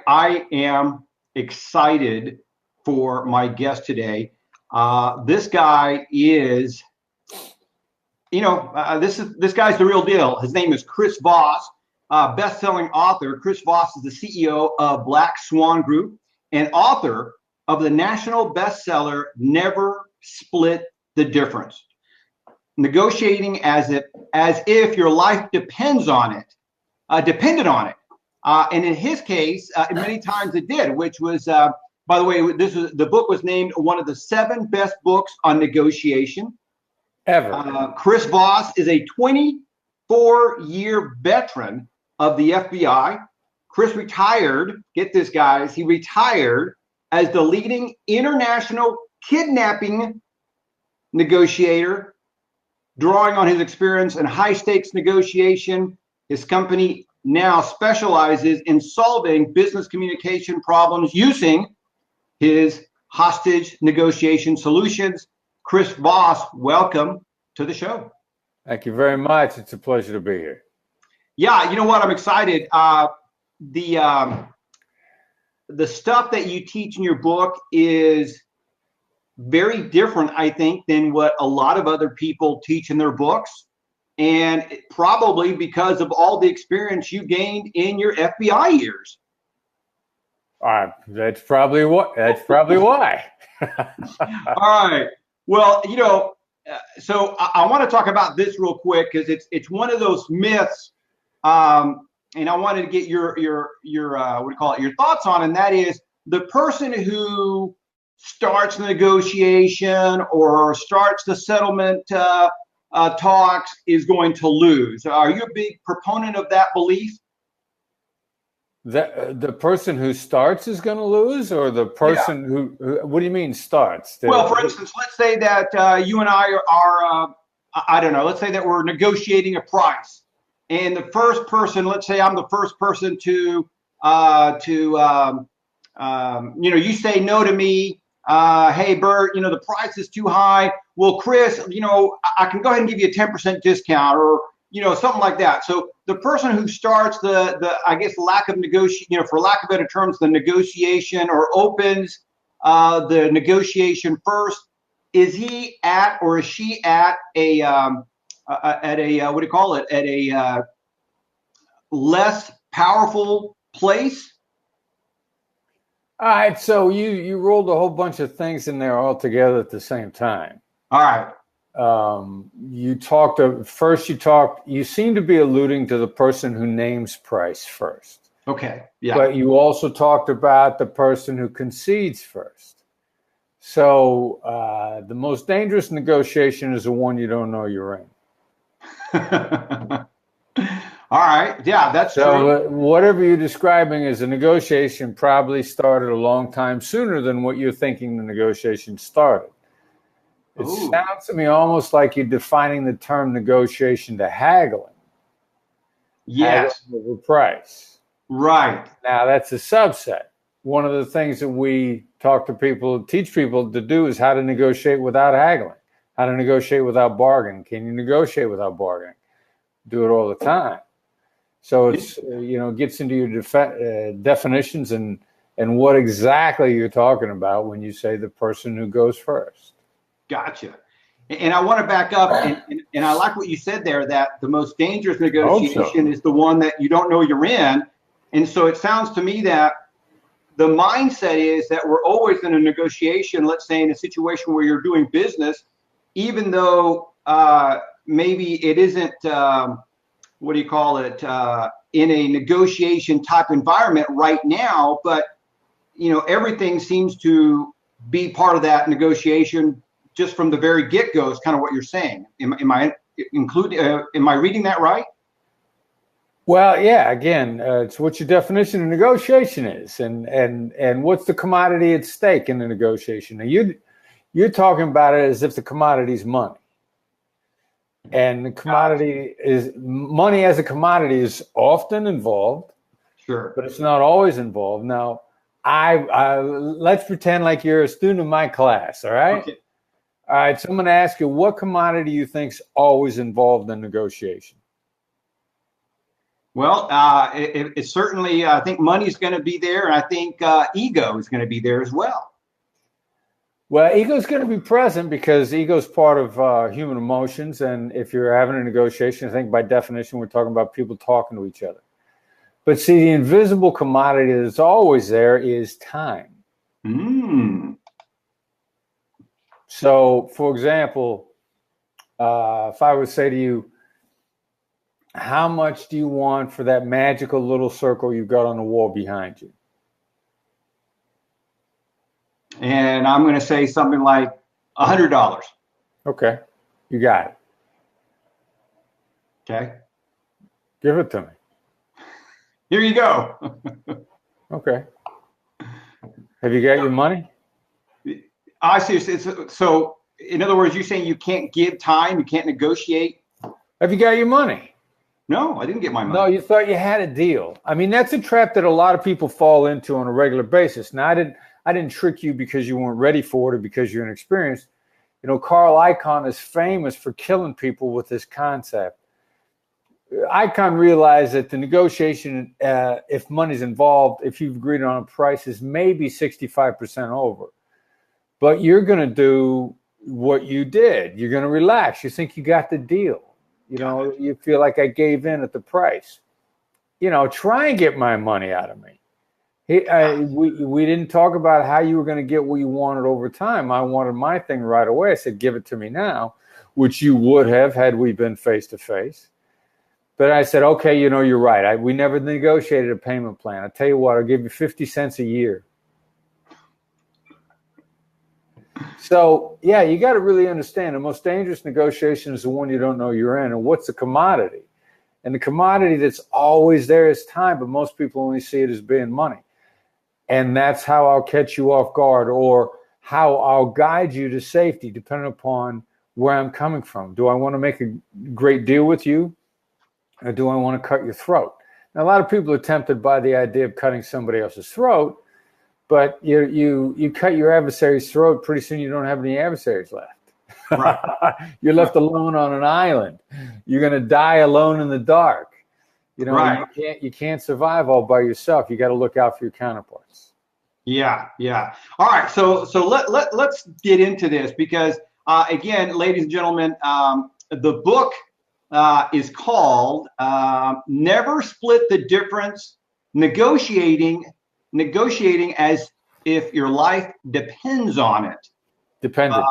I am excited for my guest today. This guy is, this guy's the real deal. His name is Chris Voss, best-selling author. Chris Voss is the CEO of Black Swan Group and author of the national bestseller, Never Split the Difference. Negotiating as if your life depended on it. And in his case, many times it did, which was, by the way, the book was named one of the 7 best books on negotiation ever. Chris Voss is a 24-year veteran of the FBI. Chris retired, get this, guys, he retired as the leading international kidnapping negotiator, drawing on his experience in high-stakes negotiation. His company now specializes in solving business communication problems using his hostage negotiation solutions. Chris Voss, welcome to the show. Thank you very much. It's a pleasure to be here. Yeah, you know what? I'm excited. The stuff that you teach in your book is very different, I think, than what a lot of other people teach in their books. And probably because of all the experience you gained in your FBI years. That's probably why. All right. Well, so I want to talk about this real quick because it's one of those myths, and I wanted to get your your thoughts on, and that is the person who starts the negotiation or starts the settlement talks is going to lose. Are you a big proponent of that belief? The person who starts is going to lose, or the person who what do you mean starts? Well, for instance, let's say that you and I are I don't know, let's say that we're negotiating a price. And the first person, let's say I'm the first person to you say no to me. Hey, Bert, the price is too high. Well, Chris, I can go ahead and give you a 10% discount or, something like that. So the person who starts I guess, lack of negotiation, for lack of better terms, the negotiation or opens the negotiation first, is he at or is she at a less powerful place? All right, so you rolled a whole bunch of things in there all together at the same time. All right. You seem to be alluding to the person who names price first. Okay, yeah. But you also talked about the person who concedes first. So the most dangerous negotiation is the one you don't know you're in. All right. Yeah, that's true. So whatever you're describing as a negotiation probably started a long time sooner than what you're thinking the negotiation started. It sounds to me almost like you're defining the term negotiation to haggling. Yes. Haggling over price. Right. Now, that's a subset. One of the things that we teach people to do is how to negotiate without haggling, how to negotiate without bargaining. Can you negotiate without bargaining? Do it all the time. So it's, gets into your definitions and what exactly you're talking about when you say the person who goes first. Gotcha. And I want to back up, and I like what you said there, that the most dangerous negotiation is the one that you don't know you're in. And so it sounds to me that the mindset is that we're always in a negotiation, let's say in a situation where you're doing business, even though maybe it isn't, in a negotiation type environment right now, but, everything seems to be part of that negotiation just from the very get-go is kind of what you're saying. Am I reading that right? Well, yeah, again, it's what your definition of negotiation is and what's the commodity at stake in the negotiation. Now, you're talking about it as if the commodity is money. And the commodity is money as a commodity is often involved. Sure. But it's not always involved. Now, let's pretend like you're a student of my class, all right? Okay. All right, so I'm going to ask you, what commodity you think is always involved in negotiation? Well, it's certainly, I think money's going to be there, and I think ego is going to be there as well. Well, ego is going to be present because ego is part of human emotions. And if you're having a negotiation, I think by definition, we're talking about people talking to each other. But see, the invisible commodity that's always there is time. So, for example, if I would say to you, how much do you want for that magical little circle you've got on the wall behind you? And I'm going to say something like $100. Okay, you got it. Okay. Give it to me. Here you go. Okay. Have you got your money? I see. So, in other words, you're saying you can't give time, you can't negotiate? Have you got your money? No, I didn't get my money. No, you thought you had a deal. I mean, that's a trap that a lot of people fall into on a regular basis. Now, I didn't trick you because you weren't ready for it or because you're inexperienced. You know, Carl Icahn is famous for killing people with this concept. Icahn realized that the negotiation, if money's involved, if you've agreed on a price, is maybe 65% over. But you're going to do what you did. You're going to relax. You think you got the deal. You know, you feel like I gave in at the price. You know, try and get my money out of me. We didn't talk about how you were going to get what you wanted over time. I wanted my thing right away. I said, give it to me now, which you would have had we been face to face. But I said, okay, you know, you're right. We never negotiated a payment plan. I tell you what, I'll give you 50 cents a year. So, yeah, you got to really understand the most dangerous negotiation is the one you don't know you're in. And what's the commodity? And the commodity that's always there is time, but most people only see it as being money. And that's how I'll catch you off guard or how I'll guide you to safety, depending upon where I'm coming from. Do I want to make a great deal with you, or do I want to cut your throat? Now, a lot of people are tempted by the idea of cutting somebody else's throat, but you cut your adversary's throat, pretty soon you don't have any adversaries left. Right. You're left alone on an island. You're going to die alone in the dark. You know, right. You can't survive all by yourself. You got to look out for your counterparts. Yeah. All right. So let's get into this because again, ladies and gentlemen, the book is called "Never Split the Difference: Negotiating as if your life depends on it." Dependent.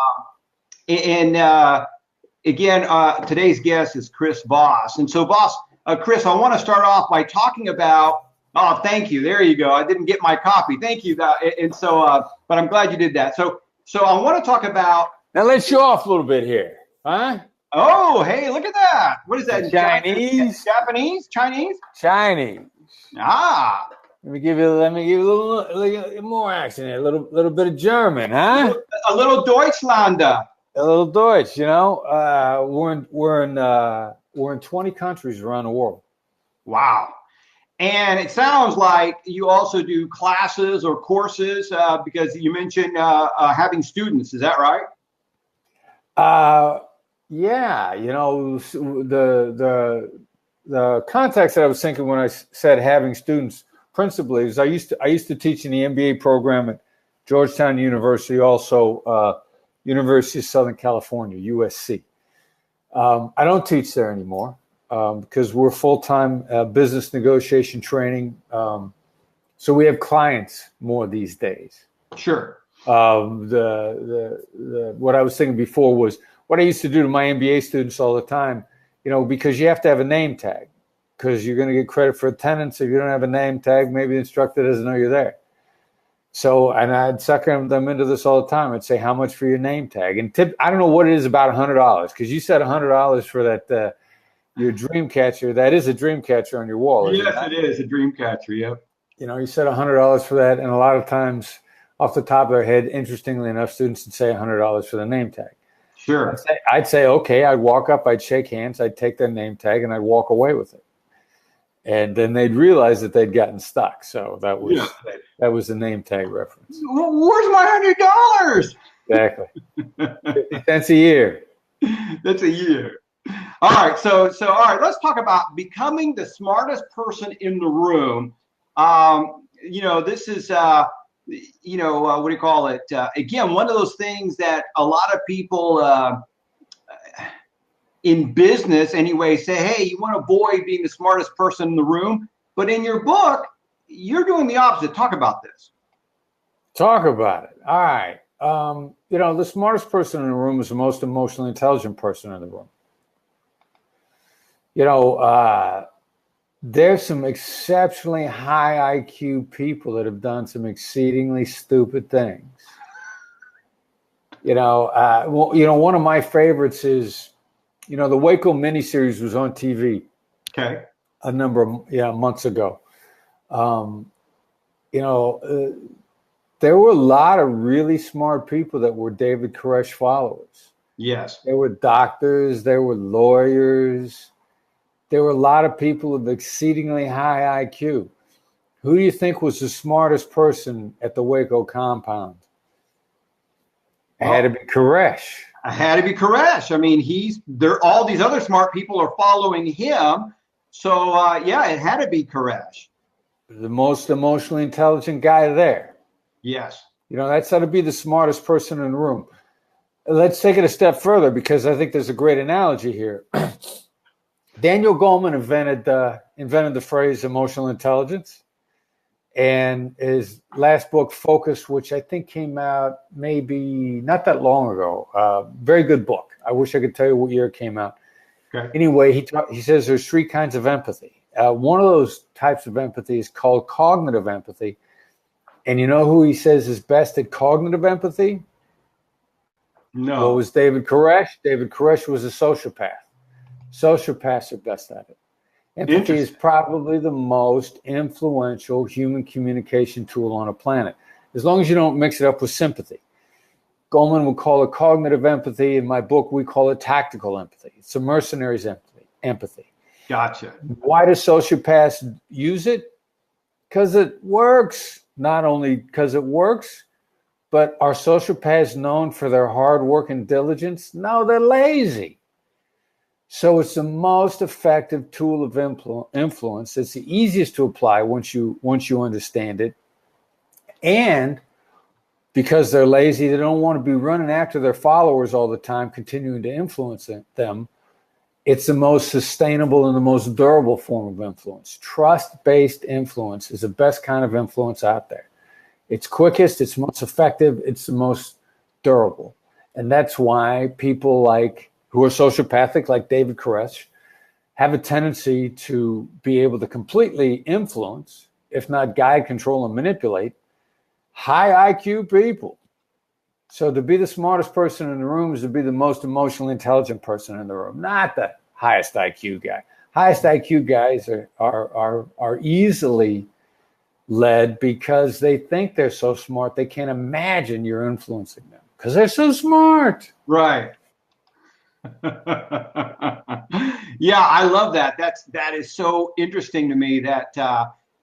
Again, today's guest is Chris Voss, and so Voss. Chris, I want to start off by talking about. Oh, thank you. There you go. I didn't get my copy. Thank you. And so, but I'm glad you did that. So I want to talk about. Now let's show off a little bit here, huh? Oh, hey, look at that. What is that? Chinese? Japanese? Chinese? Chinese. Ah. Let me give you a little more accent here. A little bit of German, huh? A little Deutschlander. A little Deutsch, you know. We're in 20 countries around the world. Wow. And it sounds like you also do classes or courses because you mentioned having students. Is that right? Yeah. You know, the context that I was thinking when I said having students principally is I used to teach in the MBA program at Georgetown University, also University of Southern California, USC. I don't teach there anymore because we're full-time business negotiation training. So we have clients more these days. Sure. What I was thinking before was what I used to do to my MBA students all the time, you know, because you have to have a name tag because you're going to get credit for attendance. If you don't have a name tag, maybe the instructor doesn't know you're there. So, and I'd sucker them into this all the time. I'd say, how much for your name tag? And I don't know what it is about $100 because you said $100 for that, your dream catcher. That is a dream catcher on your wall. Yes, it is a dream catcher. Yep. You know, you said $100 for that. And a lot of times off the top of their head, interestingly enough, students would say $100 for the name tag. Sure. I'd say, okay, I'd walk up, I'd shake hands, I'd take their name tag and I'd walk away with it. And then they'd realize that they'd gotten stuck. So that was the name tag reference. Where's my $100? Exactly. 50 cents a year. That's a year. All right, so all right, let's talk about becoming the smartest person in the room. This is what do you call it? Again, one of those things that a lot of people in business anyway say, hey, you want to avoid being the smartest person in the room, but in your book, you're doing the opposite. Talk about this. Talk about it. All right. The smartest person in the room is the most emotionally intelligent person in the room. There's some exceptionally high IQ people that have done some exceedingly stupid things. One of my favorites is, the Waco miniseries was on TV. Okay. A number of months ago. There were a lot of really smart people that were David Koresh followers. Yes. There were doctors, there were lawyers, there were a lot of people with exceedingly high IQ. Who do you think was the smartest person at the Waco compound? It had to be Koresh. It had to be Koresh. I mean, all these other smart people are following him. So, it had to be Koresh. The most emotionally intelligent guy there. Yes. That's how to be the smartest person in the room. Let's take it a step further because I think there's a great analogy here. Daniel Goleman invented the phrase emotional intelligence. And his last book, Focus, which I think came out maybe not that long ago, very good book. I wish I could tell you what year it came out. Okay. Anyway, he says there's three kinds of empathy. One of those types of empathy is called cognitive empathy. And you know who he says is best at cognitive empathy? No. Well, it was David Koresh. David Koresh was a sociopath. Sociopaths are best at it. Empathy is probably the most influential human communication tool on a planet, as long as you don't mix it up with sympathy. Goleman would call it cognitive empathy. In my book, we call it tactical empathy. It's a mercenary's empathy. Gotcha. Why do sociopaths use it? Because it works. Not only because it works, but are sociopaths known for their hard work and diligence? No, they're lazy. So it's the most effective tool of influence. It's the easiest to apply once you understand it. And because they're lazy, they don't want to be running after their followers all the time, continuing to influence them. It's the most sustainable and the most durable form of influence. Trust-based influence is the best kind of influence out there. It's quickest, it's most effective, it's the most durable. And that's why people who are sociopathic, like David Koresh, have a tendency to be able to completely influence, if not guide, control, and manipulate, high IQ people. So to be the smartest person in the room is to be the most emotionally intelligent person in the room, not the highest IQ guy. Highest IQ guys are easily led because they think they're so smart they can't imagine you're influencing them because they're so smart. Right. Yeah, I love that. That is so interesting to me.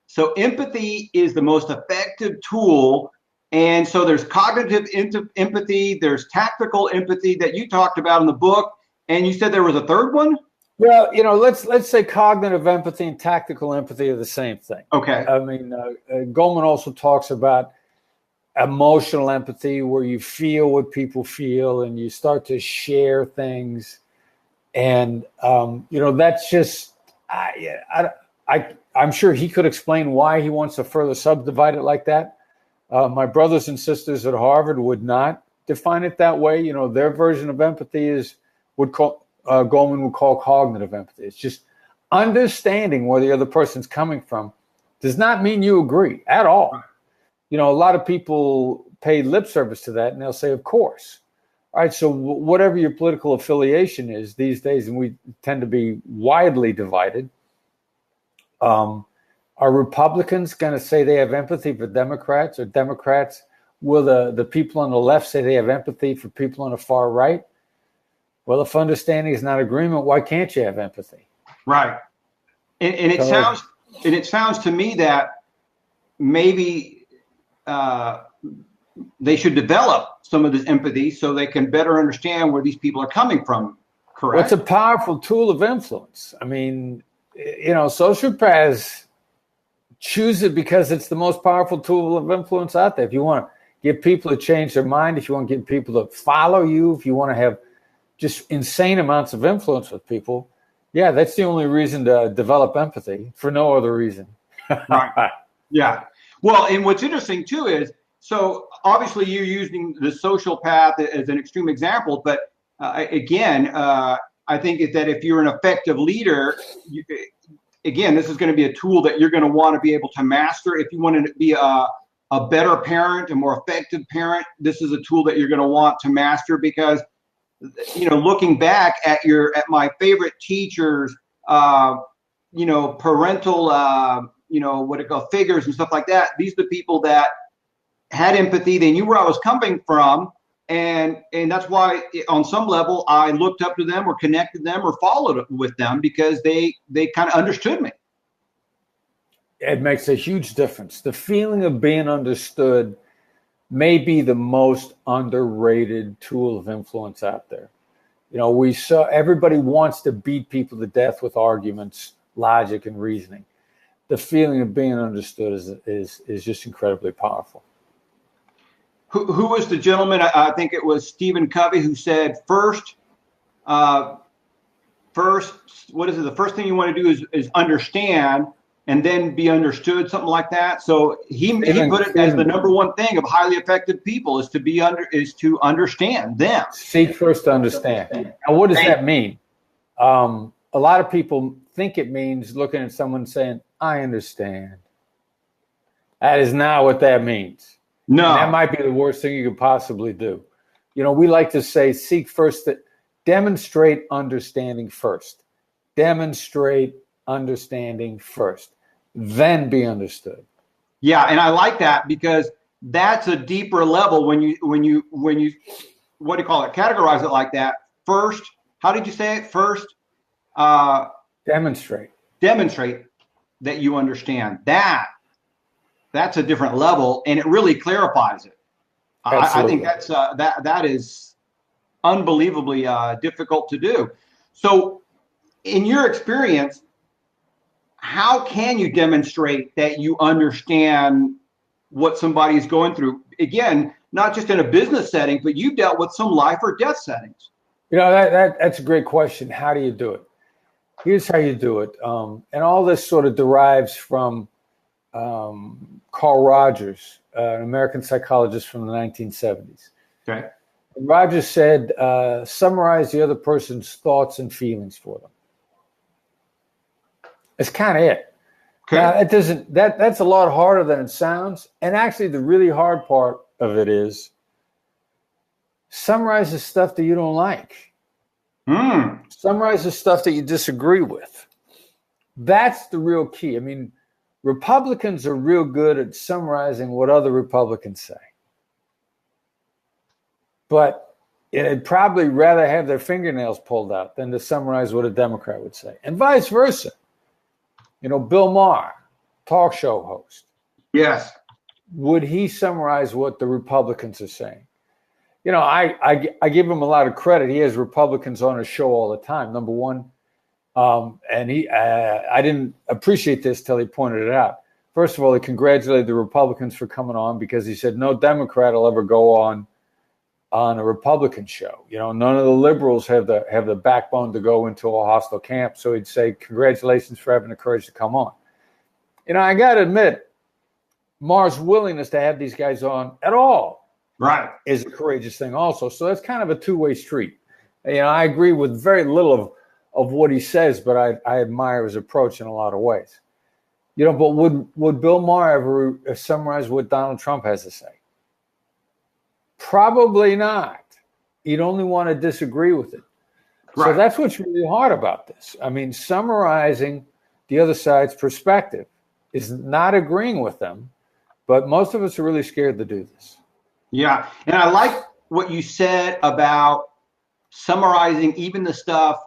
So empathy is the most effective tool. And so there's cognitive empathy, there's tactical empathy that you talked about in the book, and you said there was a third one? Well, let's say cognitive empathy and tactical empathy are the same thing. Okay. I mean, Goleman also talks about emotional empathy, where you feel what people feel and you start to share things. And, that's just, I'm sure he could explain why he wants to further subdivide it like that. My brothers and sisters at Harvard would not define it that way. Their version of empathy Goleman would call cognitive empathy. It's just understanding where the other person's coming from does not mean you agree at all. Right. A lot of people pay lip service to that and they'll say, of course. All right, so whatever your political affiliation is these days, and we tend to be widely divided, are Republicans going to say they have empathy for Democrats, or Democrats, will the people on the left say they have empathy for people on the far right? Well, if understanding is not agreement, why can't you have empathy? Right. And it sounds to me that maybe they should develop some of this empathy so they can better understand where these people are coming from. Correct. What's a powerful tool of influence? I mean, sociopaths choose it because it's the most powerful tool of influence out there. If you want to get people to change their mind, if you want to get people to follow you, if you want to have just insane amounts of influence with people, yeah, that's the only reason to develop empathy, for no other reason. Right. Yeah. Well, and what's interesting too is, so obviously you're using the sociopath as an extreme example, but again, I think that if you're an effective leader, again, this is going to be a tool that you're going to want to be able to master. If you want to be a better parent, a more effective parent, this is a tool that you're going to want to master, because, looking back at my favorite teachers, parental, figures and stuff like that. These are the people that had empathy. They knew where I was coming from. And that's why on some level I looked up to them or connected them or followed with them, because they kind of understood me. It makes a huge difference. The feeling of being understood may be the most underrated tool of influence out there. We saw everybody wants to beat people to death with arguments, logic, and reasoning. The feeling of being understood is just incredibly powerful. Who was the gentleman? I think it was Stephen Covey, who said, first, what is it? The first thing you want to do is understand, and then be understood, something like that. So he put it as the number one thing of highly effective people is to understand them. Seek first to understand. Now, what does that mean? A lot of people think it means looking at someone saying, I understand. That is not what that means. No. And that might be the worst thing you could possibly do. We like to say, seek first, demonstrate understanding first. Demonstrate understanding first, then be understood. Yeah, and I like that, because that's a deeper level when you what do you call it? Categorize it like that. First, how did you say it? First, demonstrate that you understand. That's a different level, and it really clarifies it. I think that's that is unbelievably difficult to do. So, in your experience, how can you demonstrate that you understand what somebody is going through? Again, not just in a business setting, but you've dealt with some life or death settings. That's a great question. How do you do it? Here's how you do it. And all this sort of derives from Carl Rogers, an American psychologist from the 1970s. Okay. And Rogers said, summarize the other person's thoughts and feelings for them. That's kind of it. Okay. Now, that's a lot harder than it sounds. And actually, the really hard part of it is summarize the stuff that you don't like. Summarize the stuff that you disagree with. That's the real key. I mean, Republicans are real good at summarizing what other Republicans say. But they'd probably rather have their fingernails pulled out than to summarize what a Democrat would say. And vice versa. Bill Maher, talk show host. Yes. Would he summarize what the Republicans are saying? I give him a lot of credit. He has Republicans on his show all the time, number one. And I didn't appreciate this till he pointed it out. First of all, he congratulated the Republicans for coming on, because he said no Democrat will ever go on a Republican show. None of the liberals have the backbone to go into a hostile camp. So he'd say, congratulations for having the courage to come on. I got to admit, Maher's willingness to have these guys on at all, right, is a courageous thing also. So that's kind of a two-way street. I agree with very little of what he says, but I admire his approach in a lot of ways. But would Bill Maher ever summarize what Donald Trump has to say? Probably not. You'd only want to disagree with it. Right. So that's what's really hard about this. I mean, summarizing the other side's perspective is not agreeing with them, but most of us are really scared to do this. Yeah, and I like what you said about summarizing even the stuff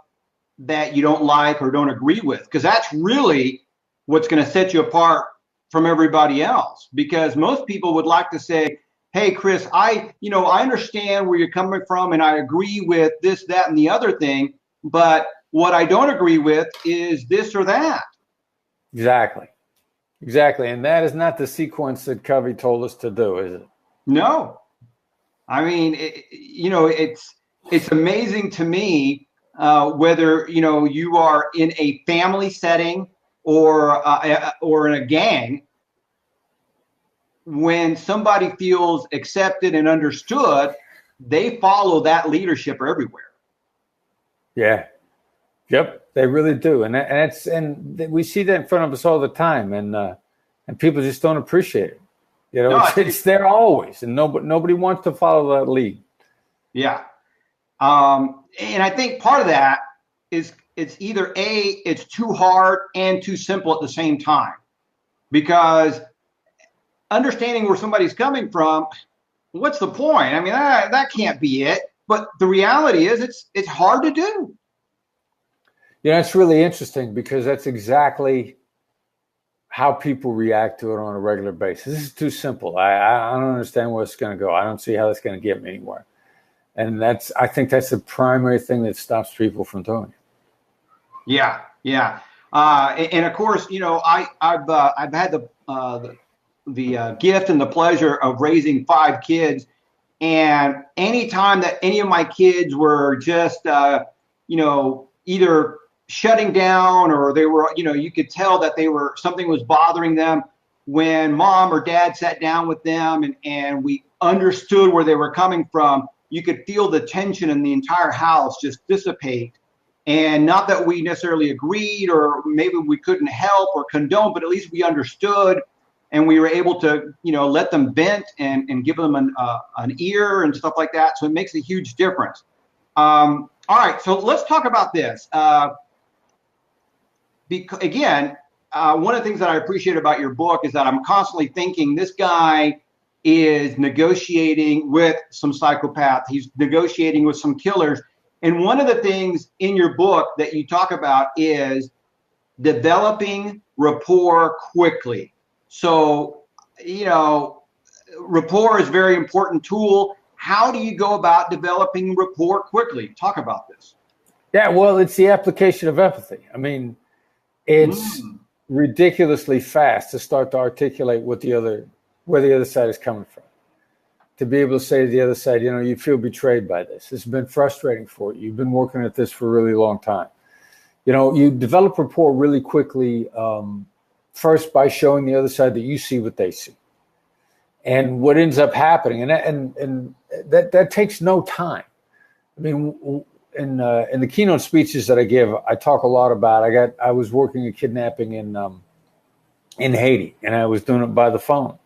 that you don't like or don't agree with, because that's really what's going to set you apart from everybody else. Because most people would like to say, hey, Chris, I understand where you're coming from, and I agree with this, that, and the other thing. but what I don't agree with is this or that. Exactly. And that is not the sequence that Covey told us to do, is it? No. I mean, it's amazing to me whether, you are in a family setting or in a gang, when somebody feels accepted and understood, they follow that leadership everywhere. Yeah. Yep, they really do, and we see that in front of us all the time, and people just don't appreciate it. It's there always, and nobody wants to follow that lead. Yeah, and I think part of that is it's either it's too hard and too simple at the same time, because understanding where somebody's coming from, what's the point? I mean, that can't be it. But the reality is, it's hard to do. It's really interesting because that's exactly how people react to it on a regular basis. This is too simple. I don't understand where it's going to go. I don't see how it's going to get me anywhere. And I think that's the primary thing that stops people from doing it. Yeah. And of course, I've had the gift and the pleasure of raising 5 kids, and anytime that any of my kids were just either shutting down or they were, you could tell that something was bothering them, when mom or dad sat down with them and we understood where they were coming from, you could feel the tension in the entire house just dissipate. And not that we necessarily agreed, or maybe we couldn't help or condone, but at least we understood, and we were able to, let them vent and give them an ear and stuff like that. So it makes a huge difference. All right, so let's talk about this. Because again, one of the things that I appreciate about your book is that I'm constantly thinking, this guy is negotiating with some psychopath. He's negotiating with some killers. And one of the things in your book that you talk about is developing rapport quickly. So, rapport is a very important tool. How do you go about developing rapport quickly? Talk about this. Yeah, well, it's the application of empathy. I mean, it's ridiculously fast to start to articulate where the other side is coming from. To be able to say to the other side, you feel betrayed by this. It's been frustrating for you. You've been working at this for a really long time. You develop rapport really quickly, first by showing the other side that you see what they see. And what ends up happening, and that takes no time. I mean, in the keynote speeches that I give, I talk a lot about. I was working a kidnapping in Haiti, and I was doing it by the phone.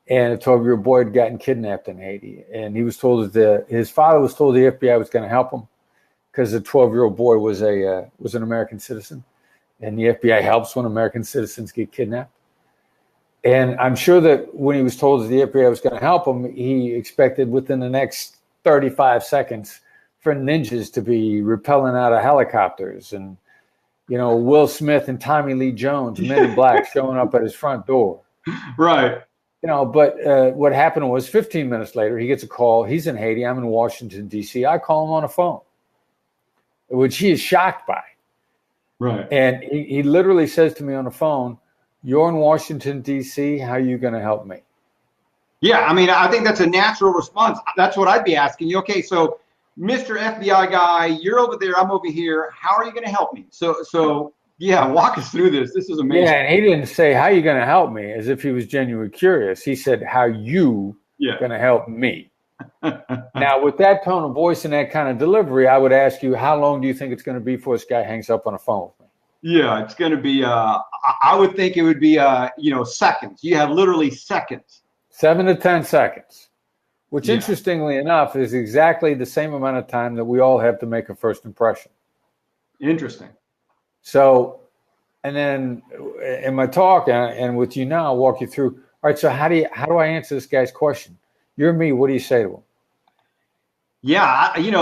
And a 12-year-old boy had gotten kidnapped in Haiti, and he was told that his father was told the FBI was going to help him because the 12-year-old boy was an American citizen, and the FBI helps when American citizens get kidnapped. And I'm sure that when he was told that the FBI was going to help him, he expected within the next 35 seconds for ninjas to be rappelling out of helicopters, and Will Smith and Tommy Lee Jones, Men in Black, showing up at his front door. Right. But what happened was 15 minutes later, he gets a call. He's in Haiti. I'm in Washington, D.C. I call him on the phone, which he is shocked by. Right. And he literally says to me on the phone, "You're in Washington, D.C. How are you going to help me?" Yeah, I mean, I think that's a natural response. That's what I'd be asking you. Okay, so Mr. FBI guy, you're over there. I'm over here. How are you going to help me? So yeah, walk us through this. This is amazing. Yeah, and he didn't say, "How are you going to help me?" as if he was genuinely curious. He said, "How you going to help me?" Now, with that tone of voice and that kind of delivery, I would ask you, how long do you think it's going to be before this guy hangs up on the phone with me? Yeah, it's going to be, I would think it would be, seconds. You have literally seconds. 7 to 10 seconds, which interestingly enough is exactly the same amount of time that we all have to make a first impression. Interesting. So, and then in my talk and with you now, I'll walk you through. All right, so how do I answer this guy's question? You're me. What do you say to him? Yeah, you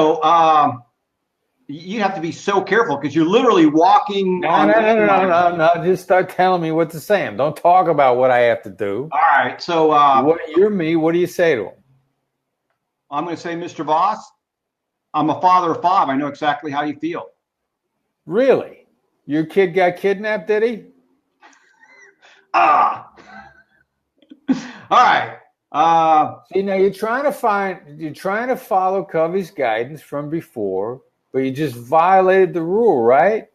have to be so careful because you're literally walking. No. Just start telling me what to say. Don't talk about what I have to do. All right, so you're me. What do you say to him? I'm going to say, Mr. Voss, I'm a father of 5. I know exactly how you feel. Really? Your kid got kidnapped, did he? Ah. All right. See, now you're trying to follow Covey's guidance from before, but you just violated the rule, right?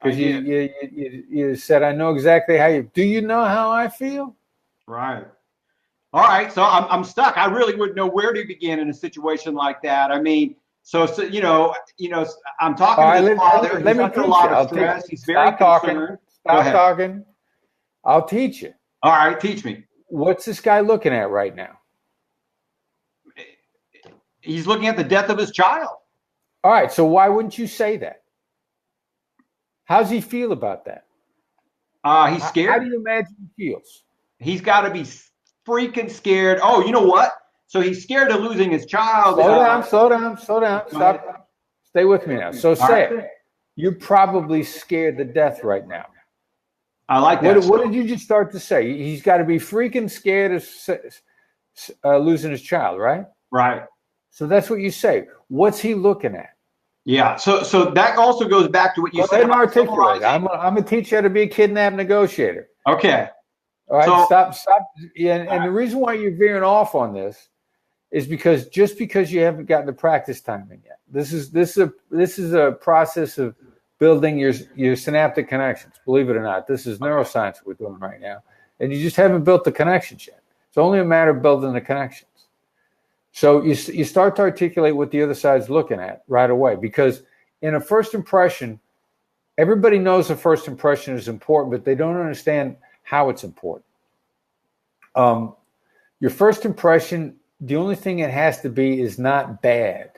Because you said, I know exactly how you. Do you know how I feel? Right. All right. So I'm stuck. I really wouldn't know where to begin in a situation like that. I mean, so I'm All talking right, to this father. let He's me under a teach you. lot of stress. He's very Stop talking. concerned. Go Stop ahead. talking. I'll teach you. All right. Teach me. What's this guy looking at right now? He's looking at the death of his child. All right. So why wouldn't you say that? How's he feel about that? He's scared. How do you imagine he feels? He's got to be freaking scared. Oh, you know what? So he's scared of losing his child. Slow down. Stop. Stay with me now. So say it. You're probably scared to death right now. I like that. What did you just start to say? He's got to be freaking scared of losing his child, right? Right. So that's what you say. What's he looking at? Yeah. So that also goes back to what you said. Articulate. I'm going to teach you how to be a kidnap negotiator. Okay. All right. Stop. Yeah, and the reason why you're veering off on this is because you haven't gotten the practice time in yet. This is a process of building your synaptic connections. Believe it or not, this is neuroscience we're doing right now, and you just haven't built the connections yet. It's only a matter of building the connections. So you start to articulate what the other side's looking at right away, because in a first impression, everybody knows a first impression is important, but they don't understand how it's important. Your first impression, the only thing it has to be is not bad.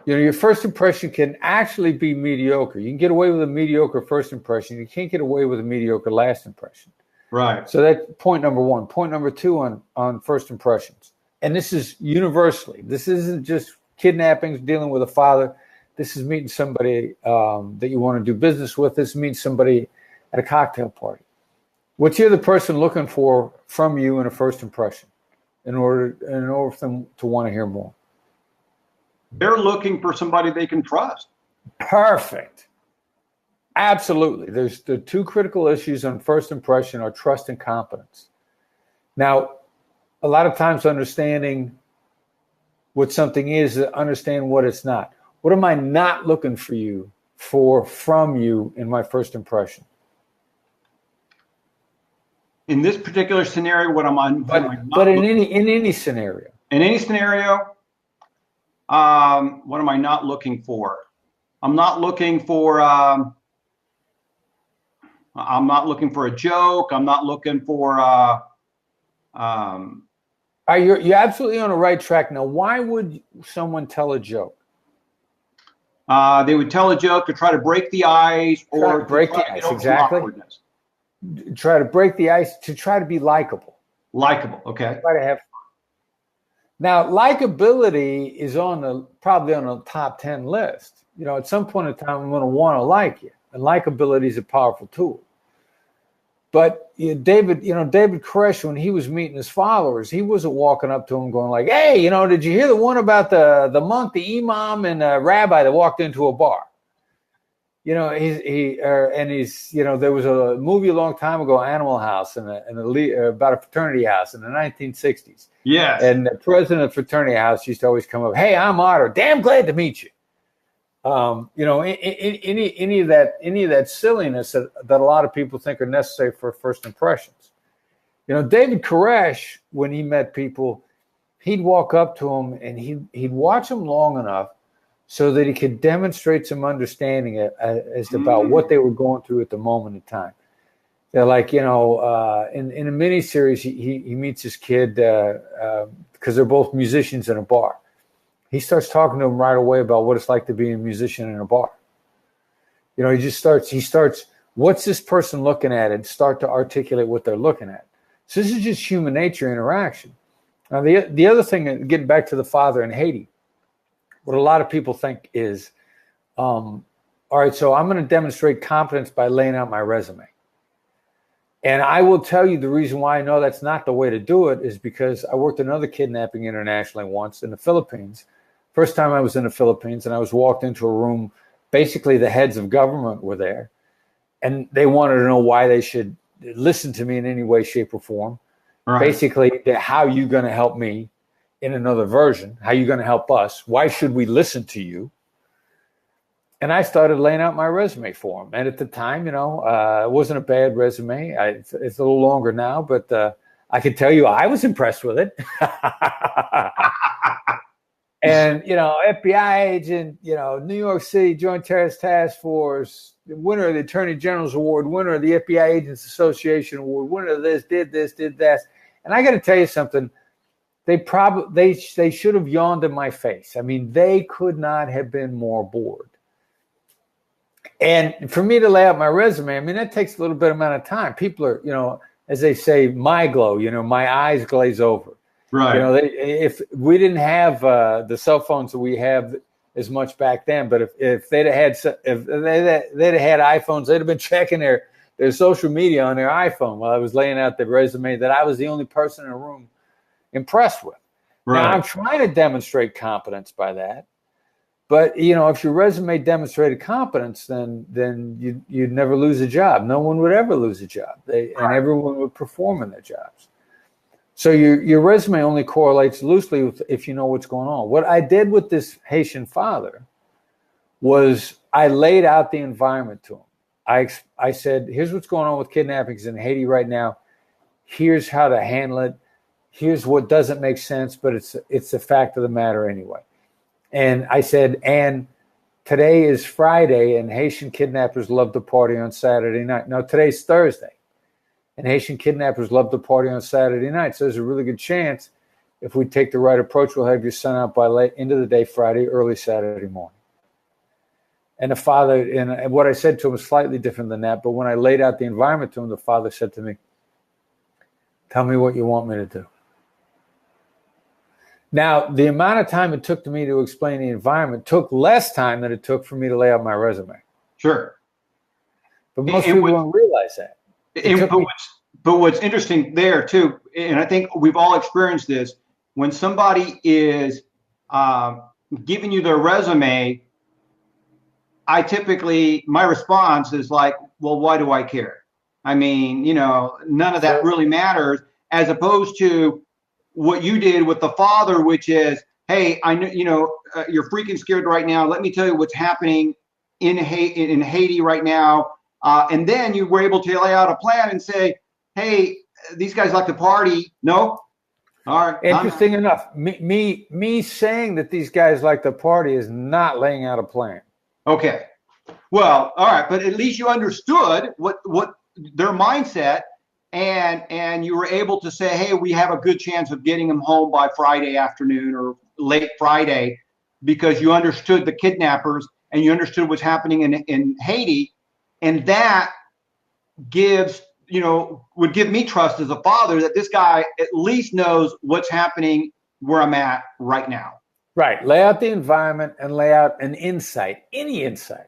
Your first impression can actually be mediocre. You can get away with a mediocre first impression. You can't get away with a mediocre last impression. Right. So that's point number 1. Point number 2 on first impressions. And this is universally. This isn't just kidnappings, dealing with a father. This is meeting somebody that you want to do business with. This is meeting somebody at a cocktail party. What's the other person looking for from you in a first impression in order for them to want to hear more? They're looking for somebody they can trust. Perfect. Absolutely. The 2 critical issues on first impression are trust and competence. Now, a lot of times understanding what something is understand what it's not. What am I not looking from you in my first impression? In this particular scenario, what am I? But in any scenario. In any scenario, what am I not looking for? I'm not looking for. I'm not looking for a joke. I'm not looking for. You're absolutely on the right track. Now, why would someone tell a joke? They would tell a joke to try to break the ice or break the ice. Exactly. Try to break the ice to try to be likable. Likable. Okay. Try to have fun. Now, likability is probably on the top 10 list. At some point in time, I'm going to want to like you, and likability is a powerful tool. But David Koresh, when he was meeting his followers, he wasn't walking up to him going like, "Hey, did you hear the one about the monk, the imam, and the rabbi that walked into a bar?" There was a movie a long time ago, Animal House, about a fraternity house in the 1960s. Yes. And the president of the fraternity house used to always come up, "Hey, I'm Otto. Damn glad to meet you." Any of that silliness that a lot of people think are necessary for first impressions. David Koresh, when he met people, he'd walk up to them and he'd watch them long enough so that he could demonstrate some understanding as about what they were going through at the moment in time. They're like, in a miniseries, he meets this kid because they're both musicians in a bar. He starts talking to him right away about what it's like to be a musician in a bar. He starts, what's this person looking at, and start to articulate what they're looking at. So this is just human nature interaction. Now, the other thing, getting back to the father in Haiti, what a lot of people think is, all right, so I'm going to demonstrate competence by laying out my resume. And I will tell you the reason why I know that's not the way to do it is because I worked another kidnapping internationally once in the Philippines. First time I was in the Philippines, and I was walked into a room, basically the heads of government were there, and they wanted to know why they should listen to me in any way, shape, or form. Right. Basically, how are you going to help me in another version? How are you going to help us? Why should we listen to you? And I started laying out my resume for them. And at the time, it wasn't a bad resume. It's a little longer now, but I can tell you I was impressed with it. And, FBI agent, New York City Joint Terrorist Task Force, winner of the Attorney General's Award, winner of the FBI Agents Association Award, winner of this, did that. And I got to tell you something. They should have yawned in my face. I mean, they could not have been more bored. And for me to lay out my resume, I mean, that takes a little bit amount of time. People are, as they say, my glow, my eyes glaze over. Right. If we didn't have the cell phones that we have as much back then, but if they'd have had iPhones, they'd have been checking their social media on their iPhone while I was laying out the resume that I was the only person in the room impressed with. Right. Now I'm trying to demonstrate competence by that. But, if your resume demonstrated competence, then you'd never lose a job. No one would ever lose a job. And everyone would perform in their jobs. So your resume only correlates loosely with if you know what's going on. What I did with this Haitian father was I laid out the environment to him. I said, here's what's going on with kidnappings in Haiti right now. Here's how to handle it. Here's what doesn't make sense, but it's the fact of the matter anyway. And I said, and today is Friday, and Haitian kidnappers love to party on Saturday night. No, today's Thursday, and Haitian kidnappers love to party on Saturday night. So there's a really good chance if we take the right approach, we'll have you sent out by late into the day Friday, early Saturday morning. And the father, and what I said to him was slightly different than that, but when I laid out the environment to him, the father said to me, tell me what you want me to do. Now, the amount of time it took to me to explain the environment took less time than it took for me to lay out my resume. Sure. But most people don't realize that. But what's interesting there, too, and I think we've all experienced this, when somebody is giving you their resume, my response is like, well, why do I care? I mean, none of that really matters, as opposed to what you did with the father, which is, hey, I know, you're freaking scared right now. Let me tell you what's happening in Haiti right now. And then you were able to lay out a plan and say, hey, these guys like to party. No? All right. Interesting enough, me saying that these guys like to party is not laying out a plan. Okay. Well, all right. But at least you understood what their mindset, and you were able to say, hey, we have a good chance of getting them home by Friday afternoon or late Friday, because you understood the kidnappers and you understood what's happening in Haiti. And that would give me trust as a father that this guy at least knows what's happening where I'm at right now. Right. Lay out the environment and lay out an insight, any insight.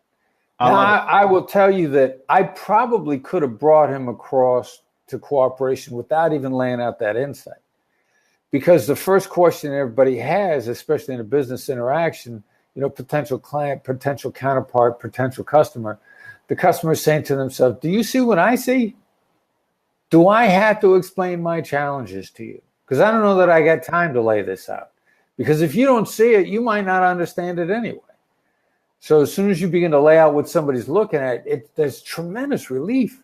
Now, I will tell you that I probably could have brought him across to cooperation without even laying out that insight. Because the first question everybody has, especially in a business interaction, potential client, potential counterpart, potential customer, the customer is saying to themselves, do you see what I see? Do I have to explain my challenges to you? Because I don't know that I got time to lay this out. Because if you don't see it, you might not understand it anyway. So as soon as you begin to lay out what somebody's looking at, there's tremendous relief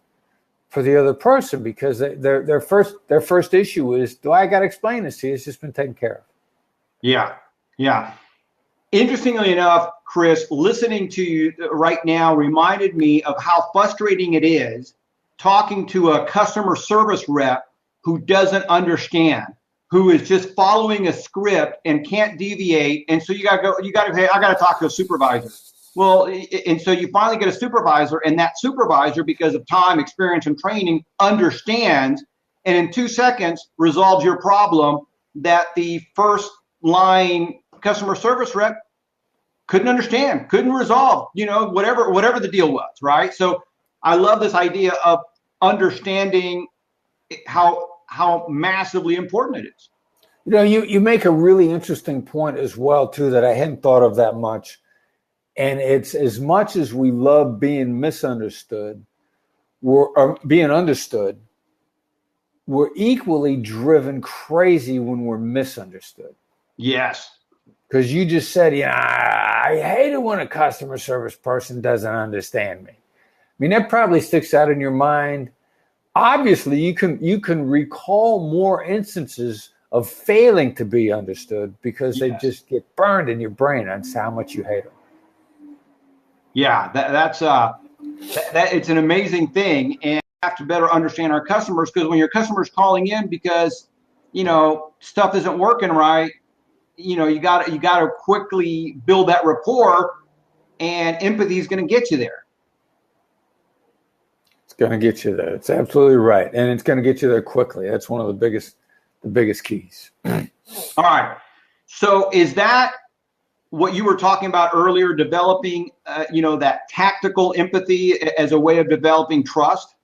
for the other person, because their first issue is, do I got to explain this to you? It's just been taken care of. Yeah. Interestingly enough, Chris, listening to you right now reminded me of how frustrating it is talking to a customer service rep who doesn't understand, who is just following a script and can't deviate. And so hey, I got to talk to a supervisor. Well, and so you finally get a supervisor, and that supervisor, because of time, experience, and training, understands, and in 2 seconds resolves your problem that the first line customer service rep couldn't understand, couldn't resolve, whatever the deal was, right? So I love this idea of understanding how massively important it is. You know, you make a really interesting point as well, too, that I hadn't thought of that much. And it's as much as we love being misunderstood or being understood, we're equally driven crazy when we're misunderstood. Yes. Because you just said, I hate it when a customer service person doesn't understand me. I mean, that probably sticks out in your mind. Obviously, you can recall more instances of failing to be understood because they just get burned in your brain on how much you hate them. Yeah, that's it's an amazing thing, and we have to better understand our customers, because when your customer's calling in because stuff isn't working right, you got to quickly build that rapport, and empathy is going to get you there. It's going to get you there. It's absolutely right, and it's going to get you there quickly. That's one of the biggest keys. All right. So is that what you were talking about earlier, developing, that tactical empathy as a way of developing trust?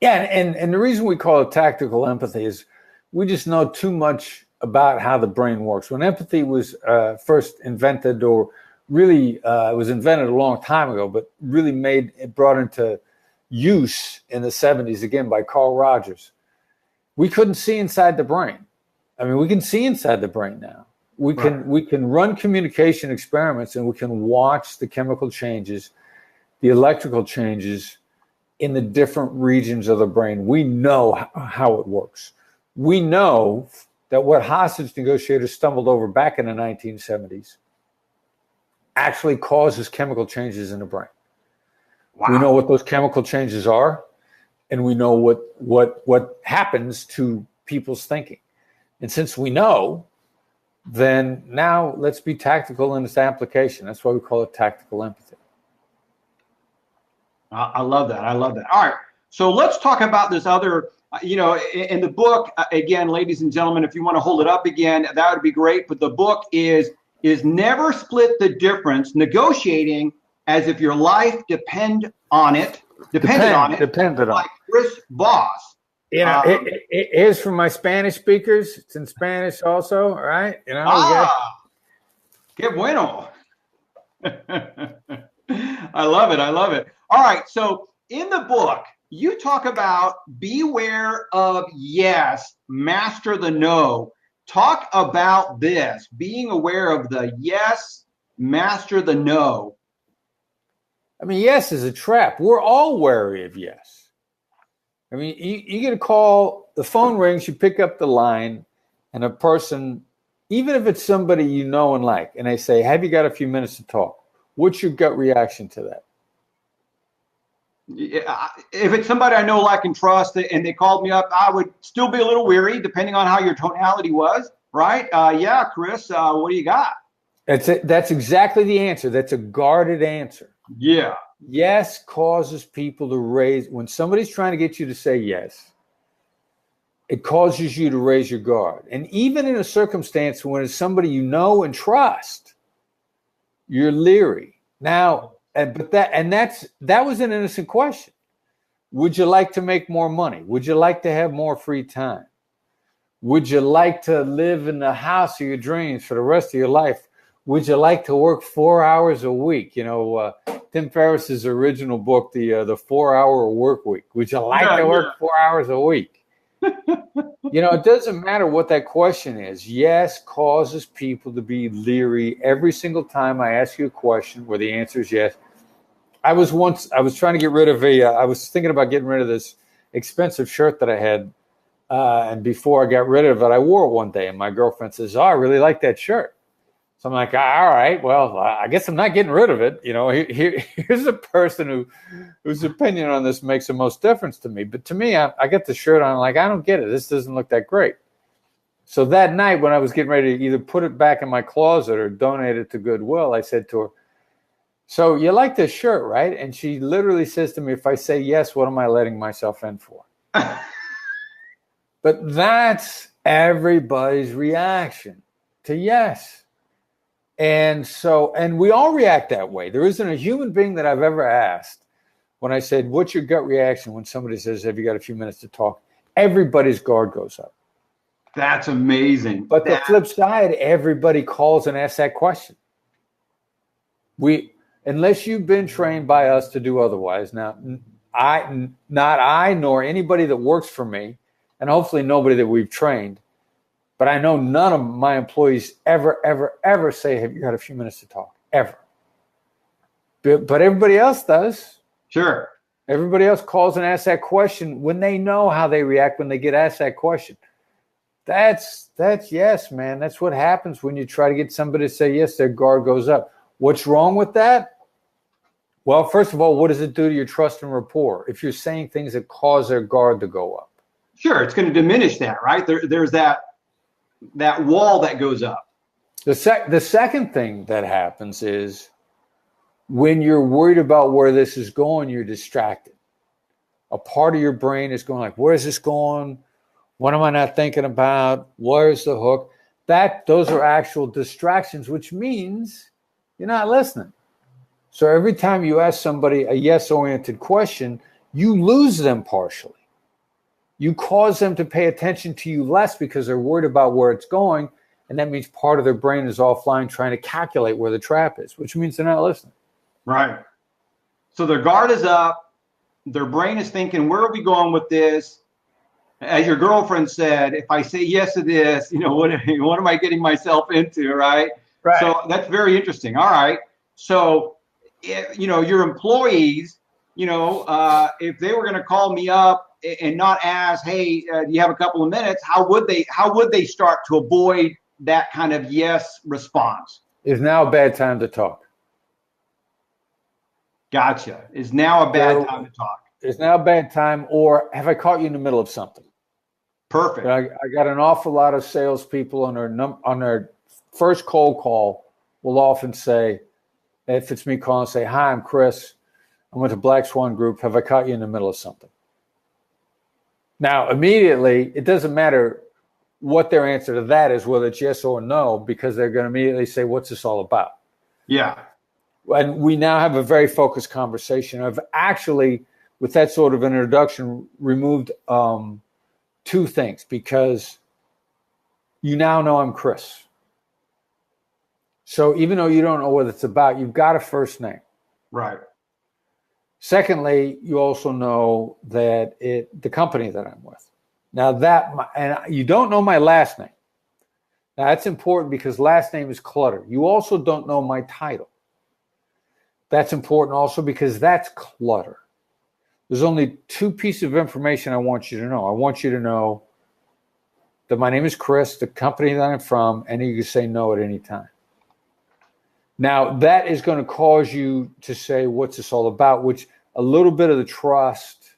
Yeah, and the reason we call it tactical empathy is we just know too much about how the brain works. When empathy was first invented, or really it was invented a long time ago, but really brought into use in the 70s, again, by Carl Rogers, we couldn't see inside the brain. I mean, we can see inside the brain now. We can run communication experiments, and we can watch the chemical changes, the electrical changes in the different regions of the brain. We know how it works. We know that what hostage negotiators stumbled over back in the 1970s actually causes chemical changes in the brain. Wow. We know what those chemical changes are, and we know what happens to people's thinking. And since we know, then now let's be tactical in its application. That's why we call it tactical empathy. I love that. All right. So let's talk about this other, in the book, again, ladies and gentlemen, if you want to hold it up again, that would be great. But the book is Never Split the Difference, Negotiating as If Your Life Depended on it. By Chris Voss. Here's from my Spanish speakers. It's in Spanish also, all right? Qué bueno. I love it. All right, so in the book, you talk about beware of yes, master the no. Talk about this, being aware of the yes, master the no. I mean, yes is a trap. We're all wary of yes. I mean, you get a call, the phone rings, you pick up the line, and a person, even if it's somebody you know and like, and they say, have you got a few minutes to talk? What's your gut reaction to that? Yeah, if it's somebody I know, like, and trust, and they called me up, I would still be a little weary, depending on how your tonality was, right? Yeah, Chris, what do you got? That's exactly the answer. That's a guarded answer. Yeah. Yes causes people to raise, when somebody's trying to get you to say yes, it causes you to raise your guard. And even in a circumstance when it's somebody you know and trust, you're leery. Now, that was an innocent question. Would you like to make more money? Would you like to have more free time? Would you like to live in the house of your dreams for the rest of your life? Would you like to work 4 hours a week? Tim Ferriss's original book, the 4-hour work week. Would you like to work 4 hours a week? It doesn't matter what that question is. Yes causes people to be leery every single time I ask you a question where the answer is yes. I was trying to get rid of I was thinking about getting rid of this expensive shirt that I had. And before I got rid of it, I wore it one day, and my girlfriend says, "Oh, I really like that shirt." So I'm like, all right, well, I guess I'm not getting rid of it. Here's a person whose opinion on this makes the most difference to me. But to me, I get the shirt on, like, I don't get it. This doesn't look that great. So that night when I was getting ready to either put it back in my closet or donate it to Goodwill, I said to her, so you like this shirt, right? And she literally says to me, if I say yes, what am I letting myself in for? But that's everybody's reaction to yes. And we all react that way. There isn't a human being that I've ever asked, when I said, what's your gut reaction when somebody says, have you got a few minutes to talk? Everybody's guard goes up. That's amazing. But the flip side, everybody calls and asks that question. Unless you've been trained by us to do otherwise. Now, not I nor anybody that works for me, and hopefully nobody that we've trained, but I know none of my employees ever say, have you got a few minutes to talk? Ever. But everybody else does. Sure. Everybody else calls and asks that question when they know how they react when they get asked that question. That's yes, man. That's what happens when you try to get somebody to say yes, their guard goes up. What's wrong with that? Well, first of all, what does it do to your trust and rapport if you're saying things that cause their guard to go up? Sure, it's going to diminish that, right? There's that wall that goes up. The second thing that happens is when you're worried about where this is going, you're distracted. A part of your brain is going like, where's this going? What am I not thinking about? Where's the hook? Those are actual distractions, which means you're not listening. So every time you ask somebody a yes-oriented question, you lose them partially. You cause them to pay attention to you less because they're worried about where it's going, and that means part of their brain is offline trying to calculate where the trap is, which means they're not listening. Right. So their guard is up. Their brain is thinking, where are we going with this? As your girlfriend said, if I say yes to this, what am I getting myself into, right? Right. So that's very interesting. All right. So, your employees, if they were going to call me up and not ask, hey, do you have a couple of minutes? How would they start to avoid that kind of yes response? Is now a bad time to talk. Gotcha. Is now a bad time to talk. It's now a bad time, or have I caught you in the middle of something? Perfect. I got an awful lot of salespeople on their first cold call will often say, if it's me calling, say, hi, I'm Chris. I went to Black Swan Group. Have I caught you in the middle of something? Now, immediately, it doesn't matter what their answer to that is, whether it's yes or no, because they're going to immediately say, what's this all about? Yeah. And we now have a very focused conversation. I've actually, with that sort of introduction, removed two things, because you now know I'm Chris. So even though you don't know what it's about, you've got a first name. Right. Secondly, you also know that the company that I'm with. Now and you don't know my last name. Now that's important because last name is clutter. You also don't know my title. That's important also because that's clutter. There's only two pieces of information I want you to know. I want you to know that my name is Chris, the company that I'm from, and you can say no at any time. Now, that is going to cause you to say, what's this all about? Which a little bit of the trust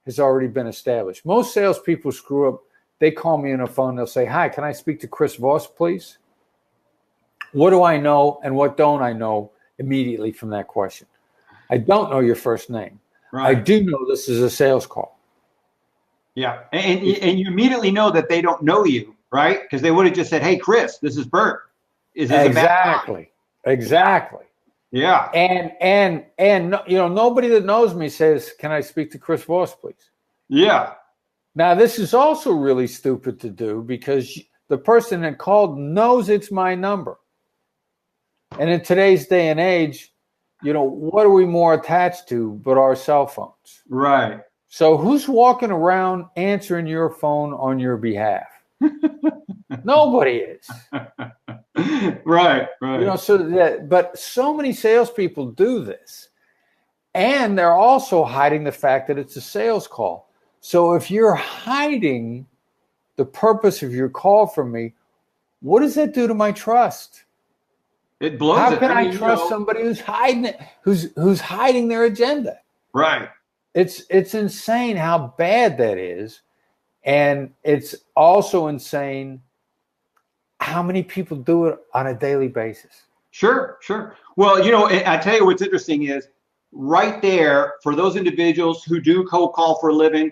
has already been established. Most salespeople screw up. They call me on the phone. They'll say, hi, can I speak to Chris Voss, please? What do I know and what don't I know immediately from that question? I don't know your first name. Right. I do know this is a sales call. Yeah. And you immediately know that they don't know you, right? Because they would have just said, hey, Chris, this is Bert. Is this exactly. Exactly. Yeah. And nobody that knows me says, can I speak to Chris Voss, please? Yeah. Now, this is also really stupid to do because the person that called knows it's my number. And in today's day and age, what are we more attached to but our cell phones? Right. So who's walking around answering your phone on your behalf? Nobody is. Right. But so many salespeople do this, and they're also hiding the fact that it's a sales call. So if you're hiding the purpose of your call from me, what does that do to my trust? It blows. How can I trust somebody who's hiding it, who's hiding their agenda? Right. It's insane how bad that is, and it's also insane how many people do it on a daily basis. Sure. Well, I tell you what's interesting is right there for those individuals who do cold call for a living.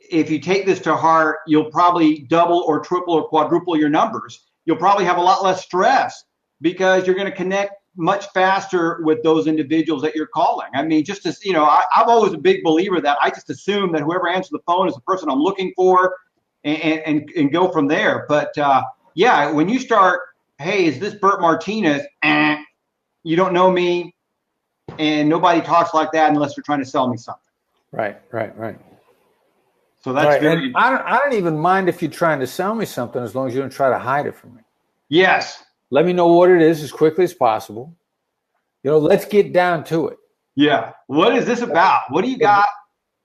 If you take this to heart, you'll probably double or triple or quadruple your numbers. You'll probably have a lot less stress because you're going to connect much faster with those individuals that you're calling. I mean, just as, I'm always a big believer that I just assume that whoever answers the phone is the person I'm looking for and go from there. But yeah, when you start, hey, is this Bert Martinez? You don't know me, and nobody talks like that unless they're trying to sell me something. Right. So that's very. I don't even mind if you're trying to sell me something as long as you don't try to hide it from me. Yes. Let me know what it is as quickly as possible. Let's get down to it. Yeah. What is this about? What do you got?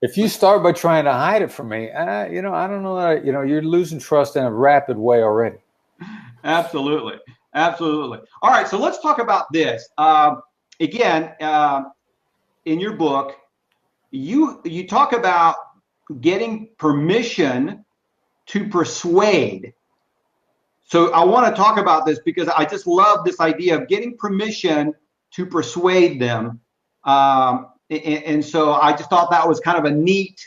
If you start by trying to hide it from me, I don't know that, you're losing trust in a rapid way already. Absolutely. All right. So let's talk about this. Again, in your book, you talk about getting permission to persuade. So I want to talk about this because I just love this idea of getting permission to persuade them. And so I just thought that was kind of a neat,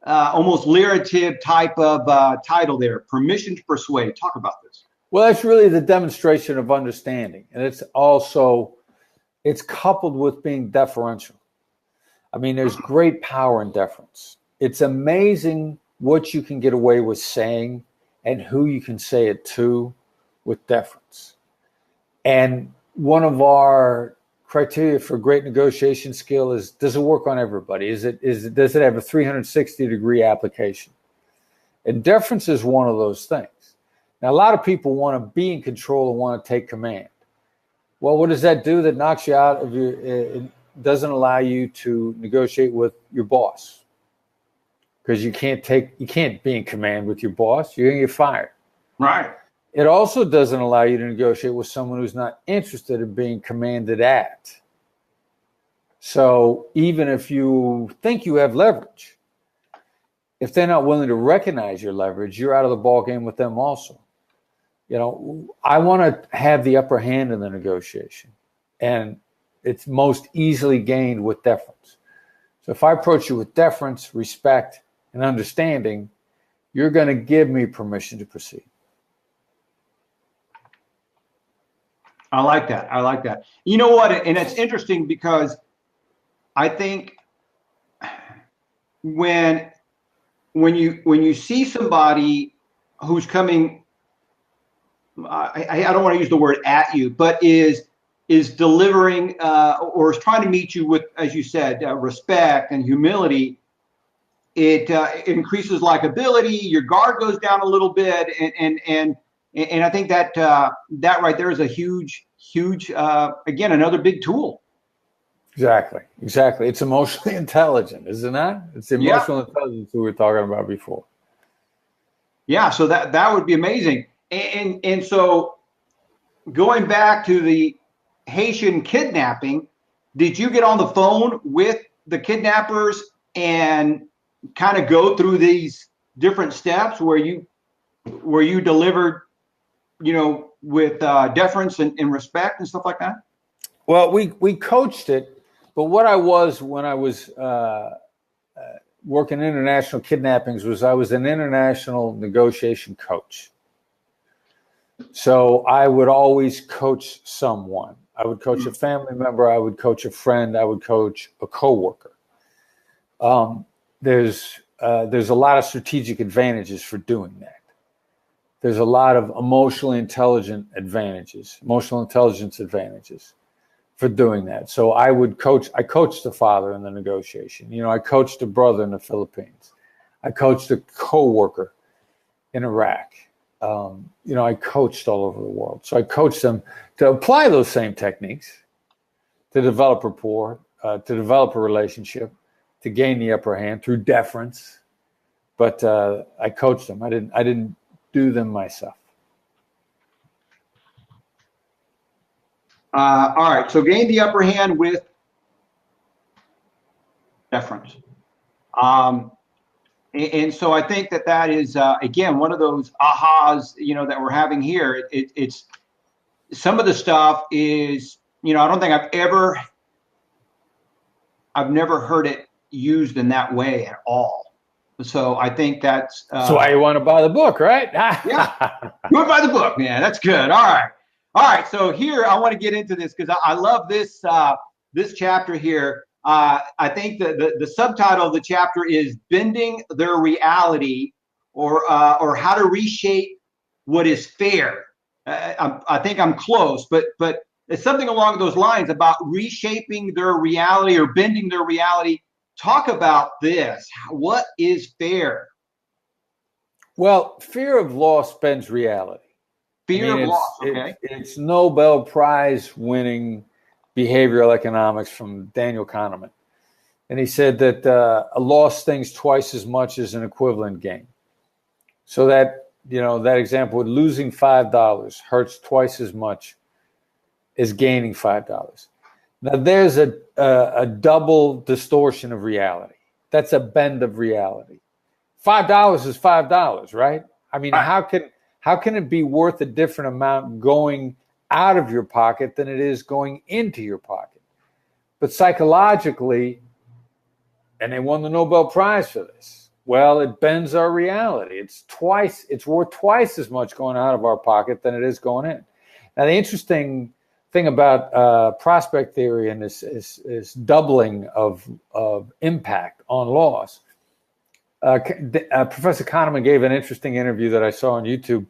almost lyrative type of title there, permission to persuade. Talk about this. Well, that's really the demonstration of understanding. And it's coupled with being deferential. I mean, there's great power in deference. It's amazing what you can get away with saying and who you can say it to with deference. And one of our criteria for great negotiation skill is, does it work on everybody? Does it have a 360-degree application? And deference is one of those things. Now, a lot of people want to be in control and want to take command. Well, what does that do? That knocks you out of it doesn't allow you to negotiate with your boss. Because you can't be in command with your boss. You're going to get fired. Right. It also doesn't allow you to negotiate with someone who's not interested in being commanded at. So even if you think you have leverage, if they're not willing to recognize your leverage, you're out of the ballgame with them also. I want to have the upper hand in the negotiation, and it's most easily gained with deference. So if I approach you with deference, respect, and understanding, you're going to give me permission to proceed. I like that. You know what? And it's interesting because I think when you see somebody who's coming, I don't want to use the word at you, but is delivering or is trying to meet you with, as you said, respect and humility, it increases likability. Your guard goes down a little bit, and I think that right there is a huge again, another big tool. Exactly. It's emotionally intelligent, isn't it? It's emotional intelligence we were talking about before. Yeah, so that would be amazing. And so going back to the Haitian kidnapping, did you get on the phone with the kidnappers and kind of go through these different steps where you delivered, with deference and respect and stuff like that? Well, we coached it, but what I was when I was working international kidnappings was I was an international negotiation coach. So I would always coach someone. I would coach a family member. I would coach a friend. I would coach a coworker. There's a lot of strategic advantages for doing that. There's a lot of emotional intelligence advantages for doing that. So I coached the father in the negotiation. I coached a brother in the Philippines. I coached a coworker in Iraq. I coached all over the world. So I coached them to apply those same techniques, to develop rapport, to develop a relationship, to gain the upper hand through deference. But I coached them. I didn't do them myself. All right. So gain the upper hand with deference. And so I think that is, again, one of those ahas, that we're having here. It's some of the stuff is, I don't think I've never heard it used in that way at all. So I think that's. So why you want to buy the book, right? Yeah. You want to buy the book, man. That's good. All right. All right, so here I want to get into this because I love this this chapter here. I think the subtitle of the chapter is "Bending Their Reality," or how to reshape what is fair. I think I'm close, but it's something along those lines about reshaping their reality or bending their reality. Talk about this. What is fair? Well, fear of loss bends reality. Fear of loss. Okay. It's Nobel Prize winning behavioral economics from Daniel Kahneman. And he said that a loss stings twice as much as an equivalent gain. So that, that example with losing $5 hurts twice as much as gaining $5. Now there's a double distortion of reality. That's a bend of reality. $5 is $5, right? I mean, how can it be worth a different amount going out of your pocket than it is going into your pocket? But psychologically, and they won the Nobel Prize for this, well, it bends our reality. It's worth twice as much going out of our pocket than it is going in. Now, the interesting thing about prospect theory and this doubling of impact on loss, Professor Kahneman gave an interesting interview that I saw on YouTube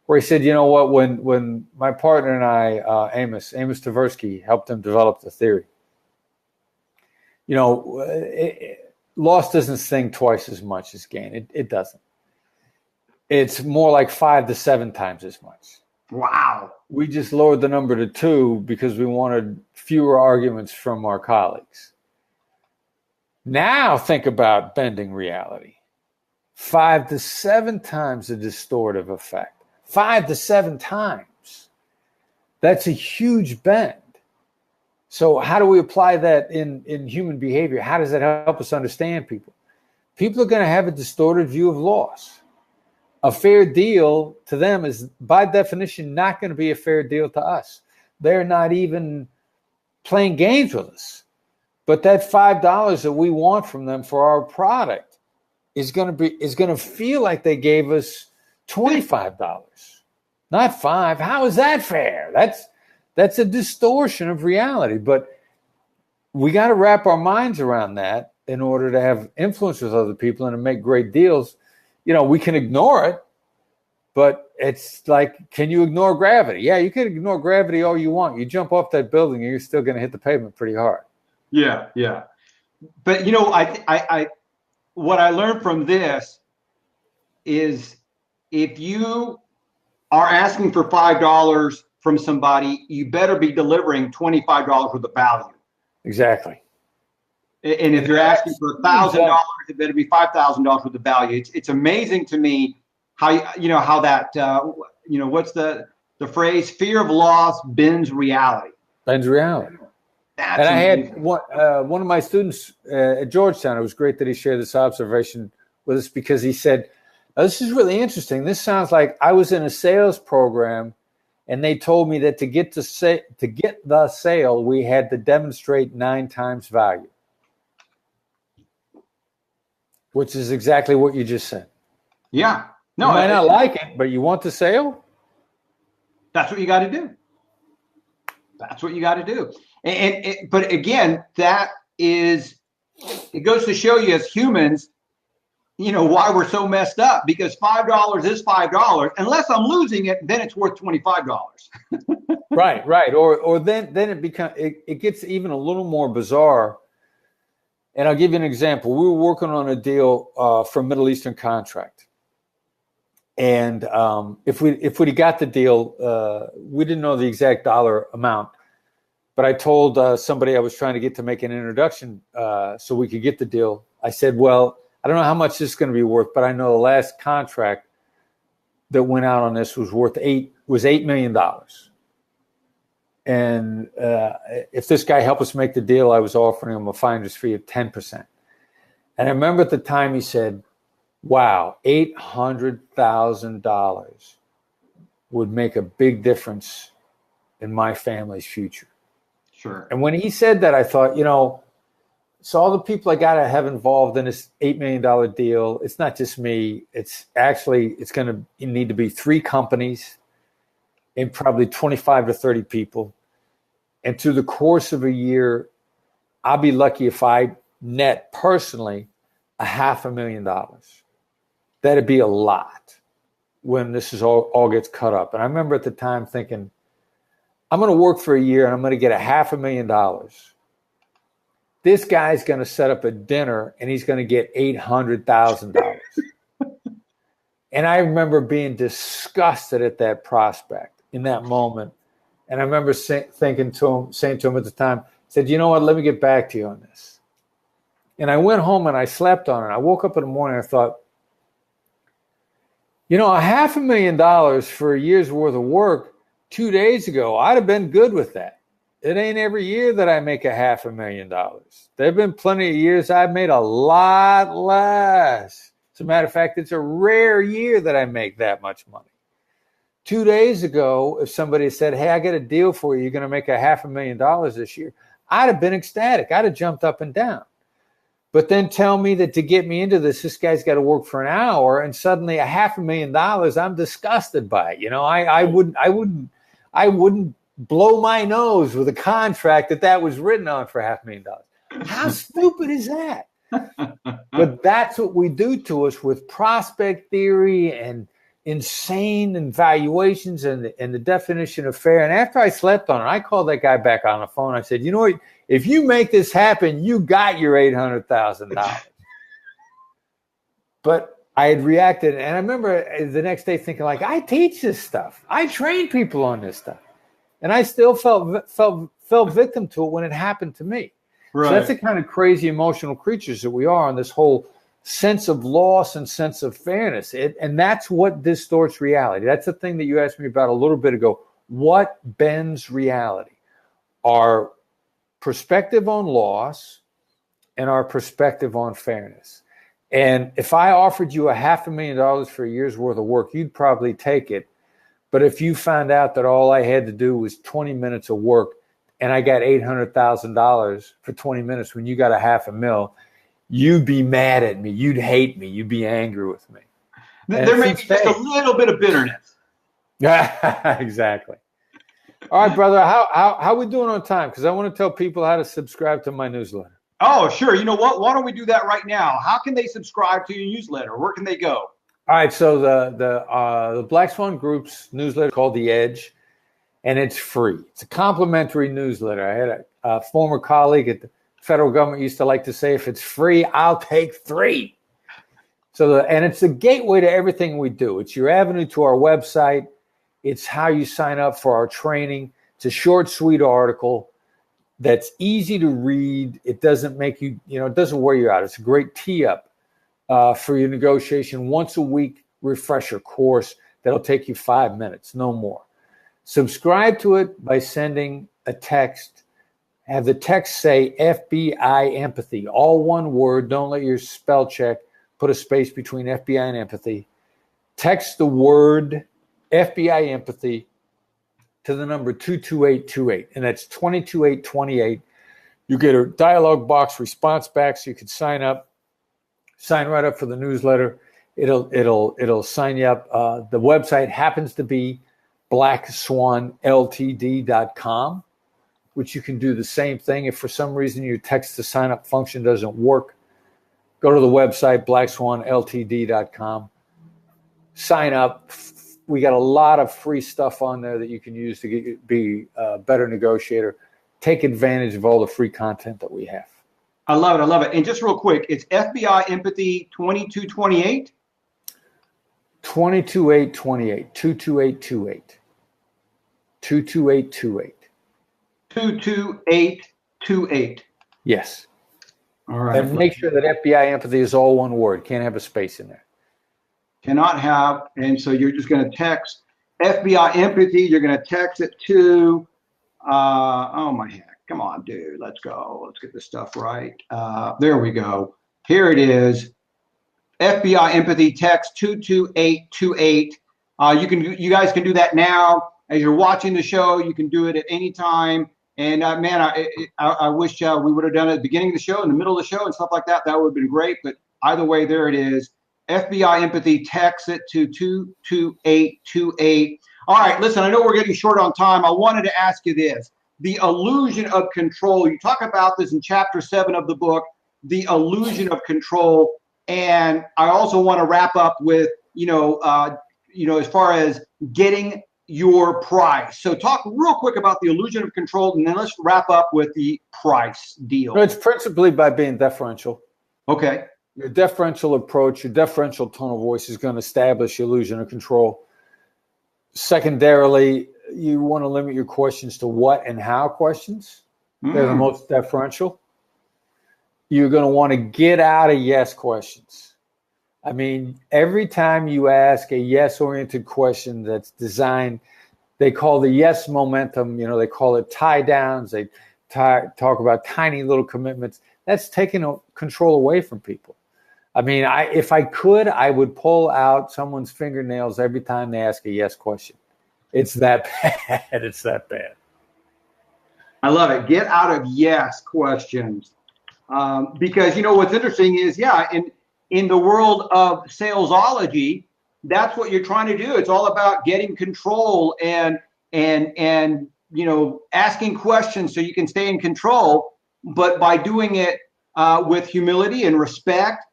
where he said, you know what, when my partner and I, Amos Tversky, helped him develop the theory, loss doesn't sting twice as much as gain. It doesn't. It's more like 5 to 7 times as much. Wow. We just lowered the number to 2 because we wanted fewer arguments from our colleagues. Now think about bending reality. 5 to 7 times the distortive effect. 5 to 7 times. That's a huge bend. So how do we apply that in human behavior? How does that help us understand people? People are going to have a distorted view of loss. A fair deal to them is, by definition, not going to be a fair deal to us. They're not even playing games with us. But that $5 that we want from them for our product is going to feel like they gave us $25, not $5. How is that fair? That's a distortion of reality. But we got to wrap our minds around that in order to have influence with other people and to make great deals. We can ignore it, but it's like, can you ignore gravity? Yeah, you can ignore gravity all you want. You jump off that building and you're still going to hit the pavement pretty hard. Yeah. But, I what I learned from this is if you are asking for $5 from somebody, you better be delivering $25 worth of value. Exactly. And if you're asking for $1,000, it better be $5,000 worth of value. It's amazing to me how how that what's the phrase? Fear of loss bends reality. Bends reality. That's and amazing. I had one of my students at Georgetown. It was great that he shared this observation with us because he said, "This is really interesting. This sounds like I was in a sales program, and they told me that to get the sale, we had to demonstrate 9 times value." Which is exactly what you just said. Yeah. No, you might not like it, but you want the sale? That's what you got to do. That's what you got to do. But again, it goes to show you as humans, why we're so messed up, because $5 is $5. Unless I'm losing it, then it's worth $25. Right. Or then it gets even a little more bizarre. And I'll give you an example. We were working on a deal for a Middle Eastern contract. And if we got the deal, we didn't know the exact dollar amount. But I told somebody I was trying to get to make an introduction so we could get the deal. I said, well, I don't know how much this is going to be worth, but I know the last contract that went out on this was worth $8 million. And if this guy helped us make the deal, I was offering him a finder's fee of 10%. And I remember at the time he said, wow, $800,000 would make a big difference in my family's future. Sure. And when he said that, I thought, so all the people I got to have involved in this $8 million deal, it's not just me. It's going to need to be 3 companies. in probably 25 to 30 people. And through the course of a year, I'll be lucky if I net personally $500,000. That'd be a lot when this is all gets cut up. And I remember at the time thinking, I'm going to work for a year and I'm going to get $500,000. This guy's going to set up a dinner and he's going to get $800,000. And I remember being disgusted at that prospect in that moment. And I remember saying to him at the time, said, you know what, let me get back to you on this. And I went home and I slept on it. I woke up in the morning and I thought, you know, $500,000 for a year's worth of work 2 days ago, I'd have been good with that. It ain't every year that I make $500,000. There have been plenty of years I've made a lot less. As a matter of fact, it's a rare year that I make that much money. 2 days ago, if somebody said, hey, I got a deal for you, you're going to make $500,000 this year, I'd have been ecstatic. I'd have jumped up and down. But then tell me that to get me into this guy's got to work for an hour, and suddenly $500,000, I'm disgusted by it. You know, I wouldn't blow my nose with a contract that was written on for $500,000. How stupid is that? But that's what we do to us with prospect theory and insane and valuations and the definition of fair. And after I slept on it, I called that guy back on the phone. I said, you know what? If you make this happen, you got your $800,000. But I had reacted. And I remember the next day thinking, like, I teach this stuff. I train people on this stuff. And I still fell victim to it when it happened to me. Right. So that's the kind of crazy emotional creatures that we are on this whole sense of loss and sense of fairness. And that's what distorts reality. That's the thing that you asked me about a little bit ago. What bends reality? Our perspective on loss and our perspective on fairness. And if I offered you $500,000 for a year's worth of work, you'd probably take it. But if you found out that all I had to do was 20 minutes of work and I got $800,000 for 20 minutes when you got $500,000, you'd be mad at me. You'd hate me. You'd be angry with me. There may be just a little bit of bitterness. Exactly. All right, brother. How we doing on time? Because I want to tell people how to subscribe to my newsletter. Oh, sure. You know what? Why don't we do that right now? How can they subscribe to your newsletter? Where can they go? All right. So the Black Swan Group's newsletter is called The Edge, and it's free. It's a complimentary newsletter. I had a former colleague at the federal government used to like to say, if it's free, I'll take 3. And it's the gateway to everything we do. It's your avenue to our website. It's how you sign up for our training. It's a short, sweet article that's easy to read. It doesn't make you, it doesn't wear you out. It's a great tee up for your negotiation once a week refresher course that'll take you 5 minutes, no more. Subscribe to it by sending a text. Have the text say FBI empathy, all one word. Don't let your spell check put a space between FBI and empathy. Text the word FBI empathy to the number 22828, and that's 22828. You get a dialog box response back, so you can sign right up for the newsletter. It'll sign you up. The website happens to be blackswanltd.com, which you can do the same thing. If for some reason your text to sign up function doesn't work, go to the website blackswanltd.com. Sign up. We got a lot of free stuff on there that you can use to be a better negotiator. Take advantage of all the free content that we have. I love it. I love it. And just real quick, it's FBI Empathy 2228? 22828. 22828. 22828. 22828. Yes. All right. And make sure that FBI empathy is all one word. Can't have a space in there. Cannot have. And so you're just going to text FBI empathy. You're going to text it to, oh my heck. Come on, dude. Let's go. Let's get this stuff right. There we go. Here it is. FBI empathy text 22828. You guys can do that now. As you're watching the show, you can do it at any time. And man, I wish we would have done it at the beginning of the show, in the middle of the show, and stuff like that. That would have been great. But either way, there it is. FBI empathy, text it to 22828. All right, listen, I know we're getting short on time. I wanted to ask you this. The illusion of control. You talk about this in chapter 7 of the book, the illusion of control. And I also want to wrap up with, as far as getting your price. So talk real quick about the illusion of control, and then let's wrap up with the price deal. It's principally by being deferential. Okay. Your deferential approach, your deferential tone of voice is going to establish illusion of control. Secondarily, you want to limit your questions to what and how questions. They're the most deferential. You're going to want to get out of yes questions. I mean, every time you ask a yes-oriented question that's designed, they call the yes momentum, they call it tie downs. They talk about tiny little commitments. That's taking control away from people. I mean, if I could, I would pull out someone's fingernails every time they ask a yes question. It's that bad. It's that bad. I love it. Get out of yes questions. Because, what's interesting is, in the world of salesology, that's what you're trying to do. It's all about getting control and asking questions so you can stay in control. But by doing it with humility and respect,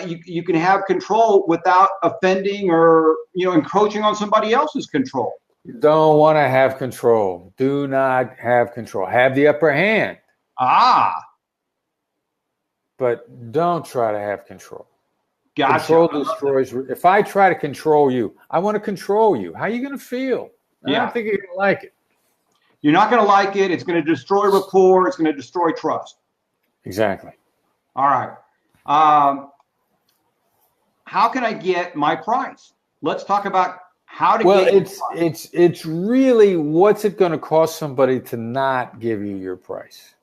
you can have control without offending or encroaching on somebody else's control. You don't want to have control. Do not have control. Have the upper hand. But don't try to have control. Gotcha. Control destroys. If I try to control you, I want to control you. How are you going to feel? I don't think you're going to like it. You're not going to like it. It's going to destroy rapport. It's going to destroy trust. Exactly. All right. How can I get my price? Let's talk about how to get your price. It's really, what's it going to cost somebody to not give you your price?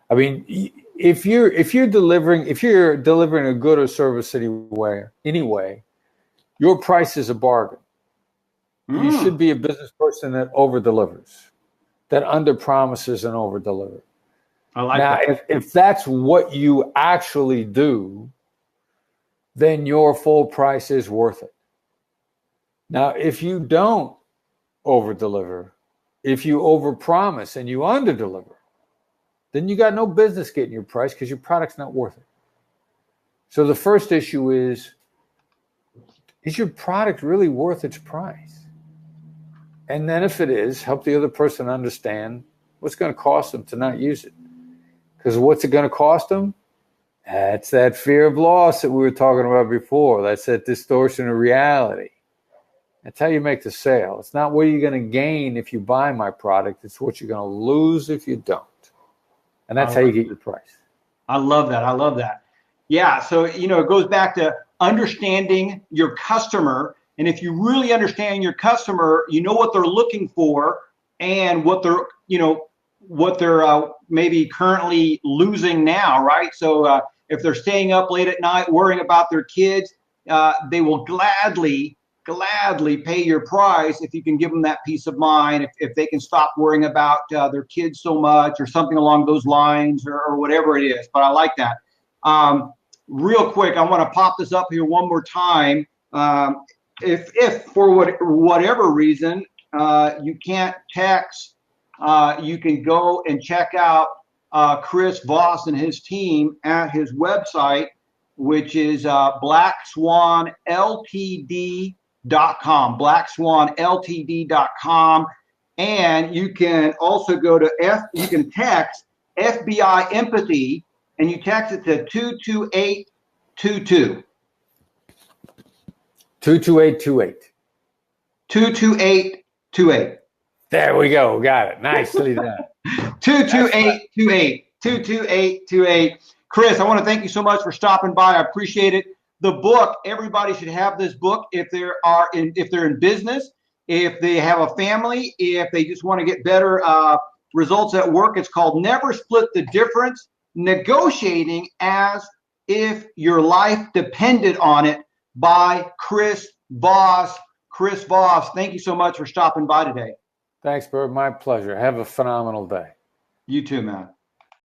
I mean, if you're delivering a good or service anyway, your price is a bargain. You should be a business person that over delivers, that under promises and over delivers. I like that. Now, if that's what you actually do, then your full price is worth it. Now, if you don't over deliver, if you over promise and you under deliver, then you got no business getting your price because your product's not worth it. So the first issue is your product really worth its price? And then if it is, help the other person understand what's going to cost them to not use it. Because what's it going to cost them? That's that fear of loss that we were talking about before. That's that distortion of reality. That's how you make the sale. It's not what you're going to gain if you buy my product. It's what you're going to lose if you don't. And that's how you get your price. I love that. Yeah. So, it goes back to understanding your customer. And if you really understand your customer, you know what they're looking for and what they're maybe currently losing now, right? So if they're staying up late at night worrying about their kids, they will gladly pay your price if you can give them that peace of mind, if they can stop worrying about their kids so much or something along those lines or whatever it is. But I like that. Real quick, I want to pop this up here one more time. If for whatever reason you can't text, you can go and check out Chris Voss and his team at his website, which is blackswanltd.com, blackswanltd.com. And you can also go to you can text FBI empathy, and you text it to 22822. 22828. 22828. There we go. Got it. Nicely done. 22828. 22828. Chris, I want to thank you so much for stopping by. I appreciate it. The book, everybody should have this book if they're in business, if they have a family, if they just want to get better results at work. It's called Never Split the Difference, Negotiating as If Your Life Depended on It, by Chris Voss. Chris Voss, thank you so much for stopping by today. Thanks, Bert. My pleasure. Have a phenomenal day. You too, man.